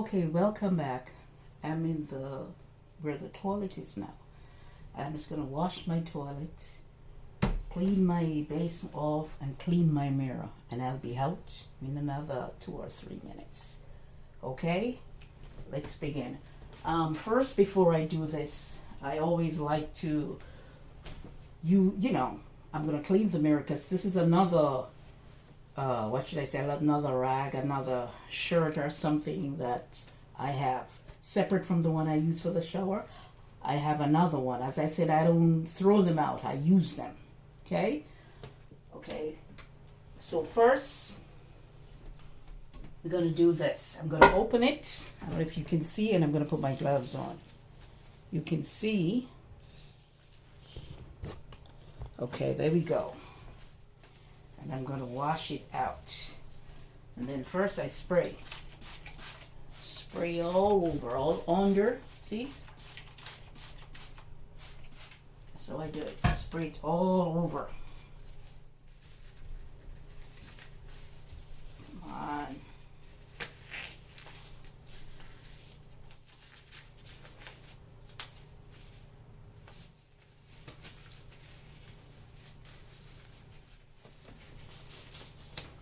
Okay, welcome back. I'm in where the toilet is now. I'm just gonna wash my toilet, clean my basin off, and clean my mirror, and I'll be out in another 2 or 3 minutes. Okay, let's begin. First, before I do this, I always like to, I'm gonna clean the mirror because this is another, what should I say, another rag, another shirt or something that I have separate from the one I use for the shower. I have another one. As I said, I don't throw them out, I use them. Okay, so first we're going to do this. I'm going to open it. I don't know if you can see, and I'm going to put my gloves on. You can see. Okay, there we go. And I'm going to wash it out. And then first I spray all over, all under. See? So I do it. Spray it all over. Come on.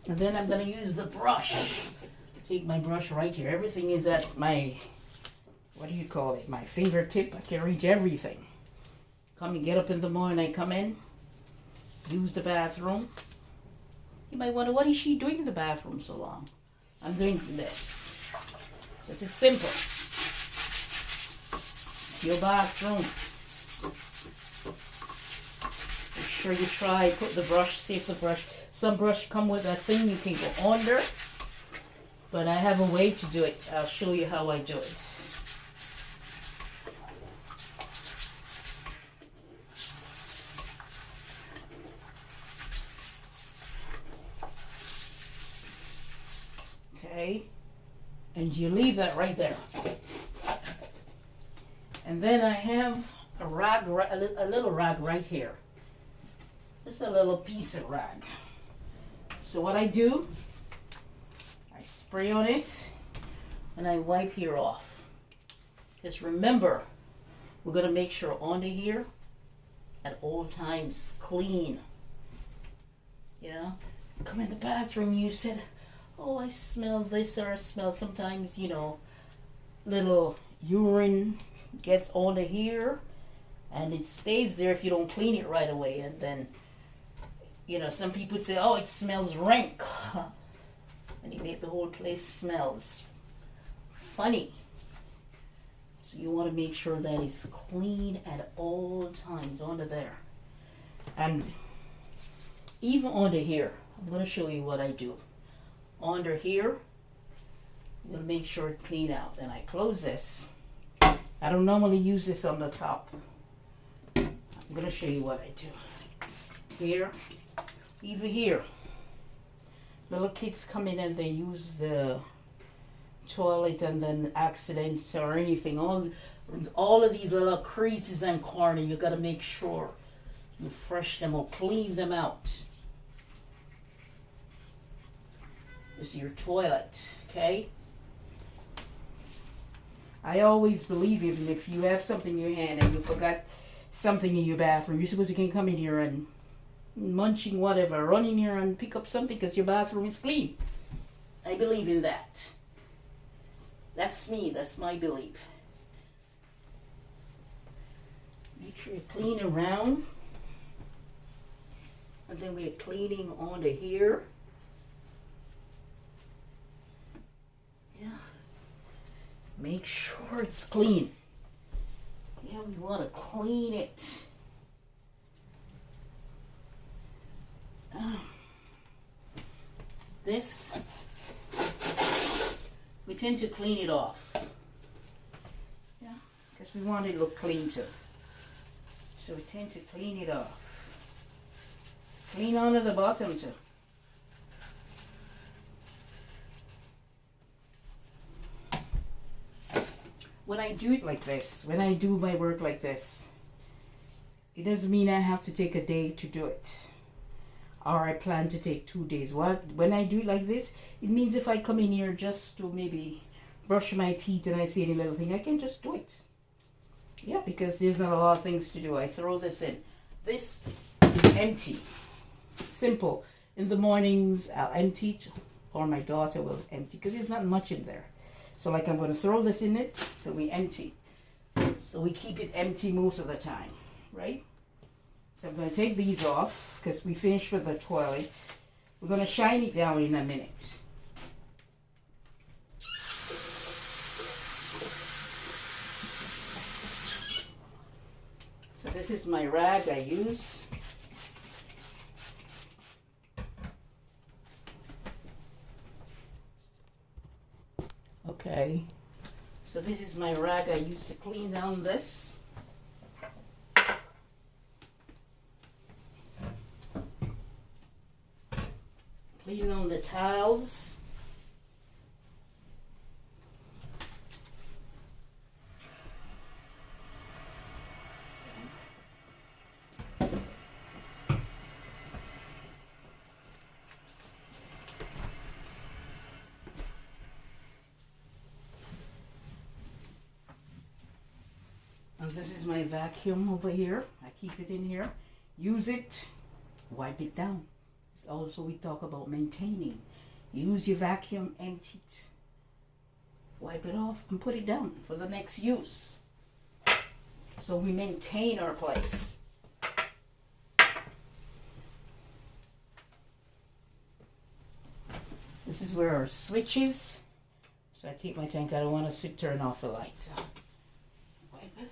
And then I'm going to use the brush. Take my brush right here. Everything is at my, what do you call it? My fingertip. I can reach everything. Come and get up in the morning, I come in, use the bathroom. You might wonder, what is she doing in the bathroom so long? I'm doing this. This is simple. It's your bathroom. Make sure you try, put the brush, save the brush. Some brush come with a thing you can go under, but I have a way to do it. I'll show you how I do it. Okay, and you leave that right there. And then I have a rag, a little rag right here. Just a little piece of rag. So what I do, I spray on it and I wipe here off. Just remember, we're going to make sure under here at all times clean. You know, come in the bathroom, you said, oh, I smell this, or I smell sometimes, little urine gets onto here and it stays there if you don't clean it right away. And then, some people say, oh, it smells rank. And you make the whole place smells funny. So you want to make sure that it's clean at all times under there. And even under here, I'm going to show you what I do. Under here, I'm going to make sure it clean out. Then I close this. I don't normally use this on the top. I'm going to show you what I do. Here, even here. Little kids come in and they use the toilet and then accidents or anything. All of these little creases and corner, you got to make sure you fresh them or clean them out. This is your toilet, okay? I always believe, even if you have something in your hand and you forgot something in your bathroom, you're supposed to come in here and munching whatever, run in here and pick up something because your bathroom is clean. I believe in that. That's me, that's my belief. Make sure you clean around. And then we're cleaning onto here. Yeah. Make sure it's clean. Yeah, we want to clean it. This, we tend to clean it off. Yeah, because we want it to look clean too. So we tend to clean it off. Clean onto the bottom too. When I do it like this, when I do my work like this, it doesn't mean I have to take a day to do it. Or I plan to take 2 days. When I do it like this, it means if I come in here just to maybe brush my teeth and I see any little thing, I can just do it. Yeah, because there's not a lot of things to do. I throw this in. This is empty. Simple. In the mornings, I'll empty it, or my daughter will empty, because there's not much in there. So like I'm going to throw this in it, then we empty. So we keep it empty most of the time, right? So I'm going to take these off, because we finished with the toilet. We're going to shine it down in a minute. So this is my rag I use. Okay, so this is my rag I use to clean down this. Clean on the tiles. And this is my vacuum over here. I keep it in here. Use it, wipe it down. It's also we talk about maintaining. Use your vacuum, empty it, wipe it off, and put it down for the next use. So we maintain our place. This is where our switch is. So I take my tank. I don't want to turn off the lights. So wipe it.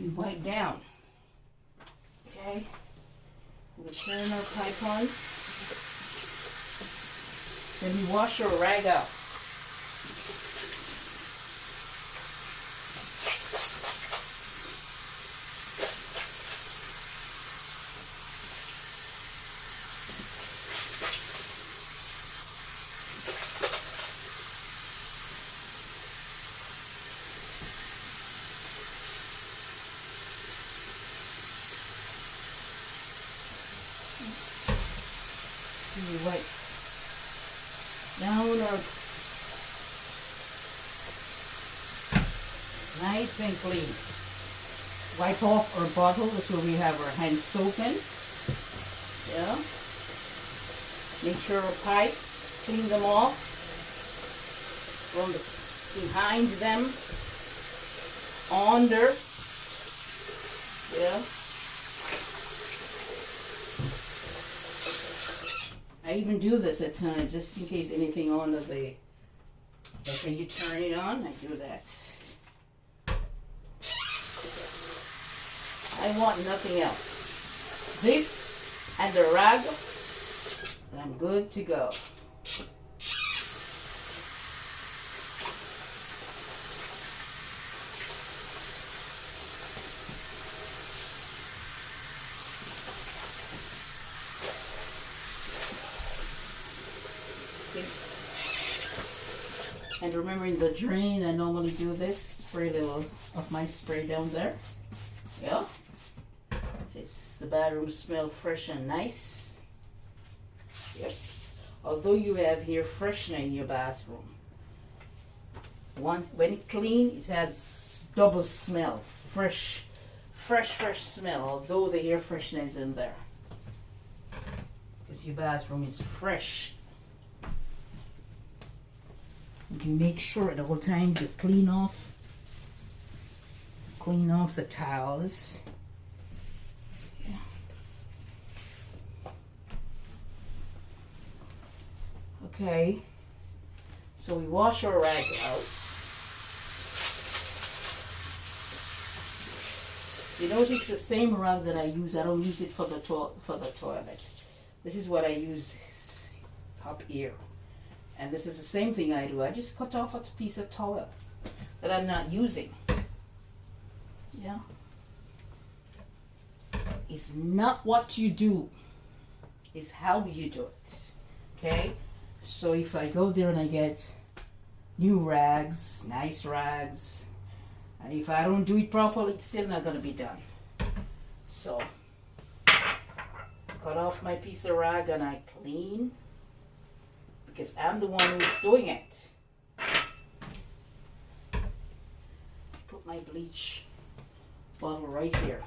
We wipe down. Okay. We turn our pipe on. Then we wash our rag out. We wipe down our nice and clean. Wipe off our bottle. That's where we have our hands soaking. Yeah. Make sure our pipes, clean them off from behind them, under. Yeah. I even do this at times, just in case anything under the, like when you turn it on, I do that. I want nothing else. This and the rag, and I'm good to go. And remembering the drain, I normally do this, spray a little of my spray down there. Yeah. It's the bathroom smell fresh and nice. Yep. Although you have here freshener in your bathroom, when it's clean, it has double smell, fresh smell. Although the air freshener is in there, because your bathroom is fresh. You make sure at all times you clean off the towels. Yeah. Okay, so we wash our rag out. You notice the same rag that I use, I don't use it for the toilet. This is what I use up here. And this is the same thing I do. I just cut off a piece of towel that I'm not using. Yeah. It's not what you do, it's how you do it. Okay? So if I go there and I get new rags, nice rags, and if I don't do it properly, it's still not going to be done. So, cut off my piece of rag and I clean because I'm the one who's doing it. Put my bleach bottle right here.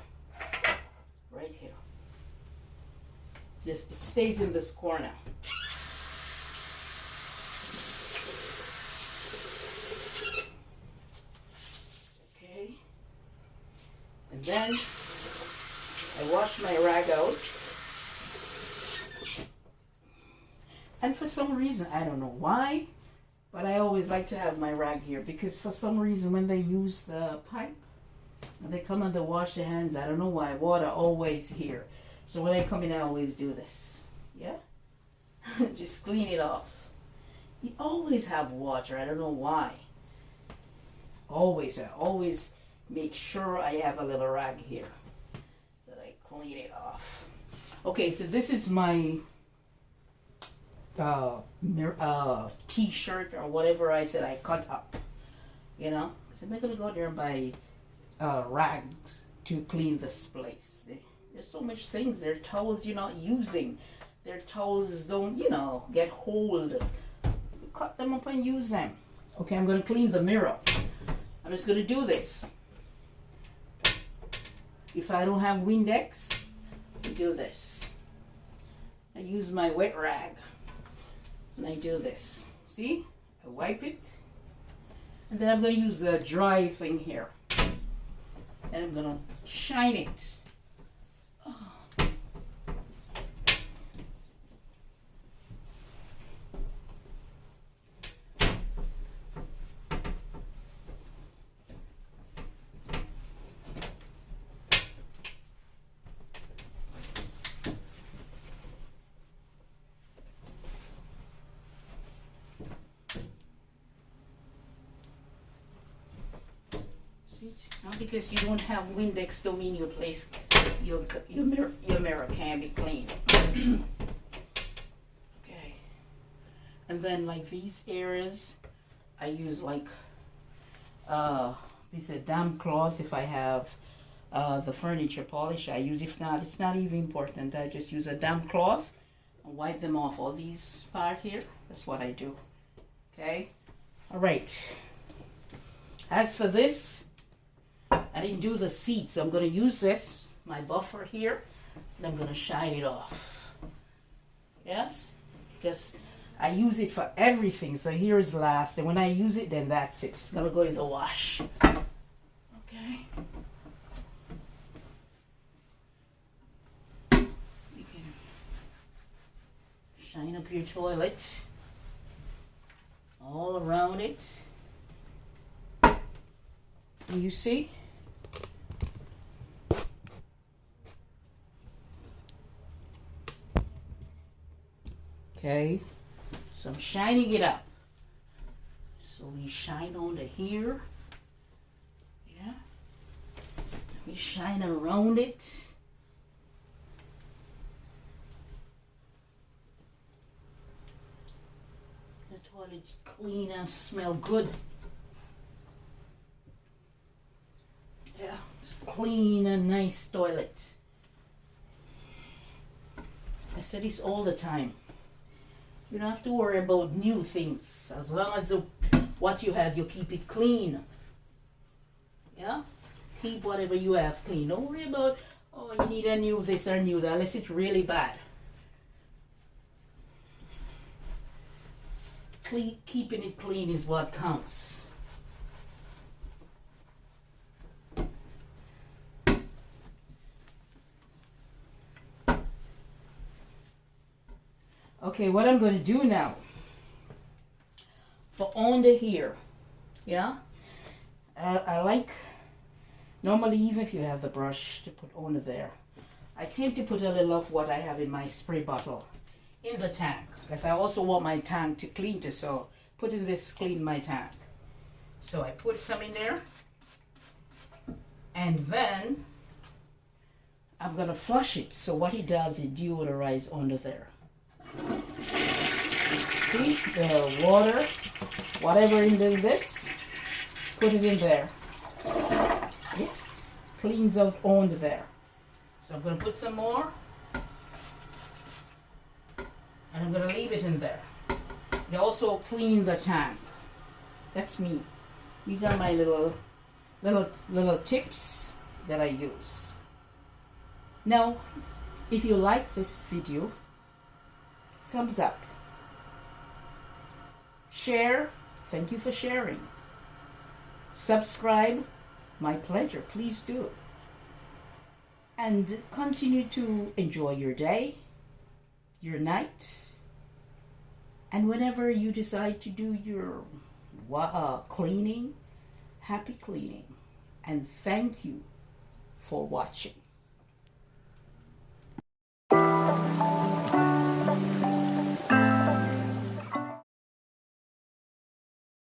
Right here. Just, it stays in this corner. Okay. And then I wash my rag out. And for some reason, I don't know why, but I always like to have my rag here because for some reason when they use the pipe and they come and they wash their hands, I don't know why, water always here. So when I come in, I always do this. Yeah? Just clean it off. You always have water, I don't know why. Always, I always make sure I have a little rag here that I clean it off. Okay, so this is my t-shirt or whatever I said I cut up, you know. So I'm gonna go there and buy rags to clean this place. There's so much things. There are towels you're not using. Their towels don't, you know, get hold. Cut them up and use them. Okay, I'm gonna clean the mirror. I'm just gonna do this. If I don't have Windex, I do this. I use my wet rag. And I do this. See? I wipe it. And then I'm going to use the dry thing here. And I'm going to shine it. Oh. Not because you don't have Windex don't mean your place, your mirror can be clean. Okay. And then like these areas, I use like this a damp cloth if I have the furniture polish. I use, if not, it's not even important. I just use a damp cloth and wipe them off. All these part here, that's what I do. Okay. All right. As for this, I didn't do the seat, so I'm going to use this, my buffer here, and I'm going to shine it off. Yes? Because I use it for everything, so here is last, and when I use it, then that's it. It's going to go in the wash. Okay? You can shine up your toilet, all around it. You see? Okay, so I'm shining it up. So we shine on here. Yeah. We shine around it. The toilet's clean and smell good. Yeah, it's clean and nice toilet. I say this all the time. You don't have to worry about new things. As long as what you have, you keep it clean. Yeah? Keep whatever you have clean. Don't worry about, oh, you need a new this or new that, unless it's really bad. Keeping it clean is what counts. Okay, what I'm going to do now, for under here, yeah, I like, normally even if you have the brush to put under there, I tend to put a little of what I have in my spray bottle in the tank, because I also want my tank to clean too, so putting this clean my tank. So I put some in there, and then I'm going to flush it, so what it does, it deodorizes under there. See, the water, whatever in this, put it in there. Yeah. Cleans out under there. So I'm going to put some more, and I'm going to leave it in there. They also clean the tank. That's me. These are my little tips that I use. Now, if you like this video, thumbs up. Share, thank you for sharing. Subscribe, my pleasure, please do. And continue to enjoy your day, your night, and whenever you decide to do your cleaning, happy cleaning. And thank you for watching.